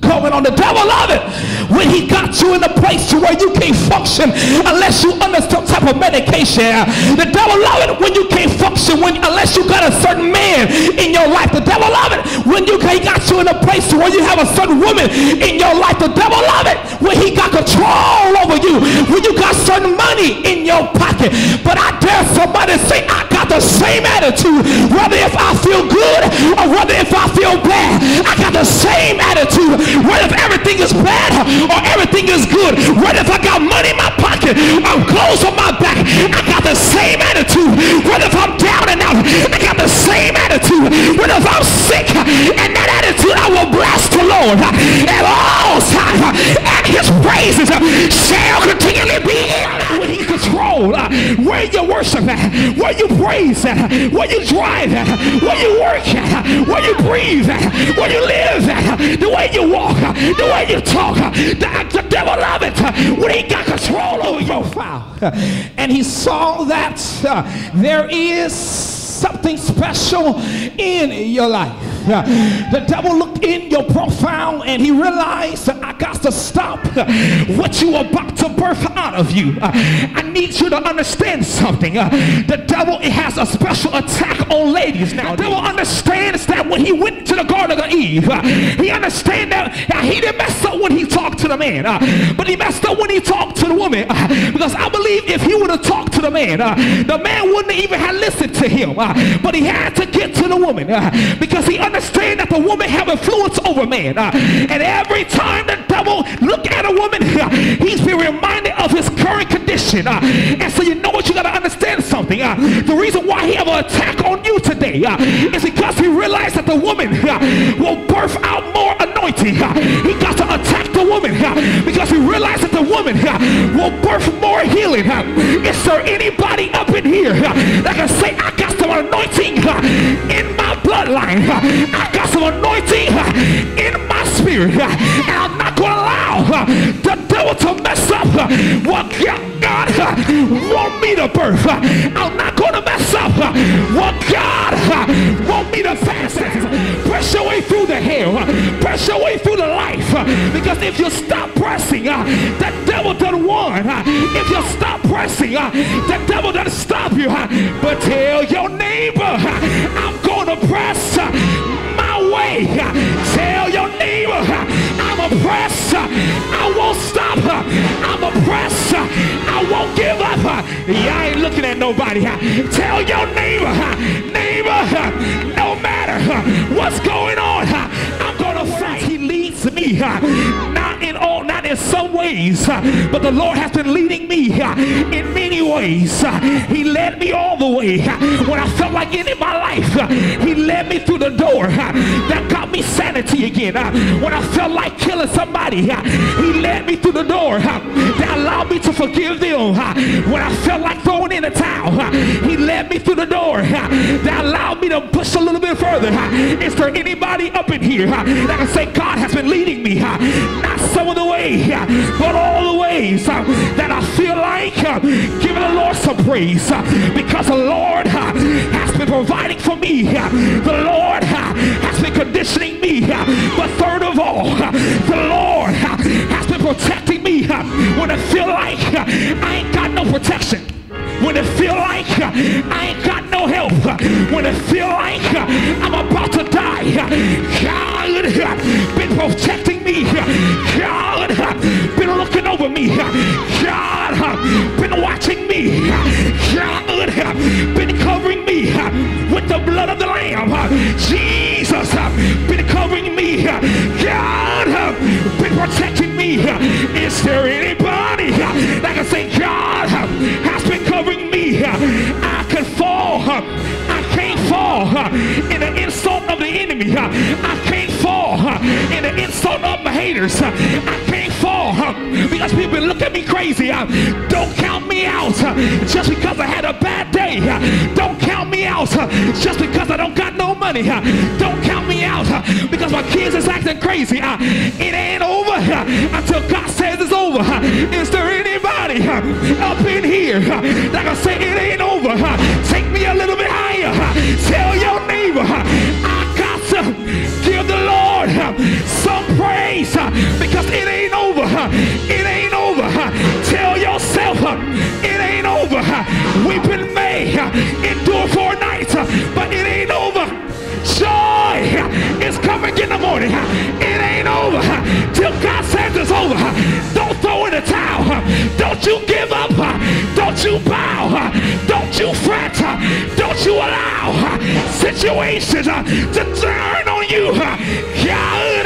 going on. The devil love it when he got you in a place to where you can't function unless you under some type of medication. The devil love it when you can't function unless you got a certain man in your life. The devil love it when he got you in a place to where you have a certain woman in your life. The devil love it when he got control over you, when you got certain money in your pocket. But I dare somebody say, I got the same attitude, whether if I feel good or whether if I feel bad. I got the same attitude, whether if everything is bad or everything is good, whether if I got money in my pocket or clothes on my back. I got the same attitude, whether if I'm down and out. I got the same attitude, whether if I'm sick. And that attitude, I will bless the Lord at all times, and his praises shall continually be when he controls where you worship at, where you praise at, where you drive at, where you work at, where you breathe at, where you live at, the way you walk, the way you talk. The devil love it when he got control over your file. And he saw that there is something special in your life. The devil looked in your profile and he realized that I got to stop what you are about to birth out of you. I need you to understand something. The devil has a special attack on ladies now. The devil understands that when he went to the Garden of Eve, he understands that he didn't mess up when he talked to the man, but he messed up when he talked to the woman. Because I believe if he would have talked to the man wouldn't even have listened to him. But he had to get to the woman because he understands that the woman have influence over man. And every time the devil look at a woman, he's been reminded of his current condition. And so you know what, you got to understand something. The reason why he have an attack on you today is because he realized that the woman will birth out more anointing. He got to attack the woman because he realized that the woman will birth more healing. Is there anybody up in here that can say, I got some anointing in my bloodline, I got some anointing in my spirit, and I'm not going to allow the devil to mess up what God want me to birth. I'm not going to mess up what God want me to fast. Press your way through the hell, press your way through the life, because if you stop pressing, the devil done won. If you stop pressing, the devil doesn't stop you. But tell your neighbor, I'm going to press my way. Tell your neighbor, I'm a press, I won't stop. I'm a press, I won't give up. Yeah, I ain't looking at nobody. Tell your neighbor, no matter what's going on, I'm gonna fight. He leads me, not in some ways, but the Lord has been leading me in many ways. He led me all the way when I felt like ending my life. He led me through the door that got me sanity again. When I felt like killing somebody, he led me through the door that allowed me to forgive them. When I felt like throwing in the towel, he led me through the door that allowed me to push a little bit further. Is there anybody up in here that can say, God has been leading me, not some of the way, but all the ways that I feel like giving the Lord some praise, because the Lord has been providing for me. The Lord has been conditioning me. But third of all, the Lord has been protecting me when I feel like I ain't got no protection. When I feel like I ain't got no help. When I feel like I'm about to die. God been protecting me. God been looking over me. God been watching me. God been covering me with the blood of the Lamb. Jesus been covering me. God been protecting me. Is there anybody that can say God has been covering me? I can fall. I can't fall in the insult of the enemy. I can't fall in the insult of my haters. I can't fall because people look at me crazy. Don't count me out just because I had a bad day. Don't count me out just because I don't got no money. Don't count me out because my kids is acting crazy. It ain't over until God says it's over. Is there anybody up in here that can say it ain't over? Take me a little bit higher. Tell your neighbor, I got to give the Lord some praise. endure for a night, but it ain't over. Joy is coming in the morning. It ain't over till God says it's over. Don't throw in the towel. Don't you give up. Don't you bow. Don't you fret. Don't you allow situations to turn on you. Yeah.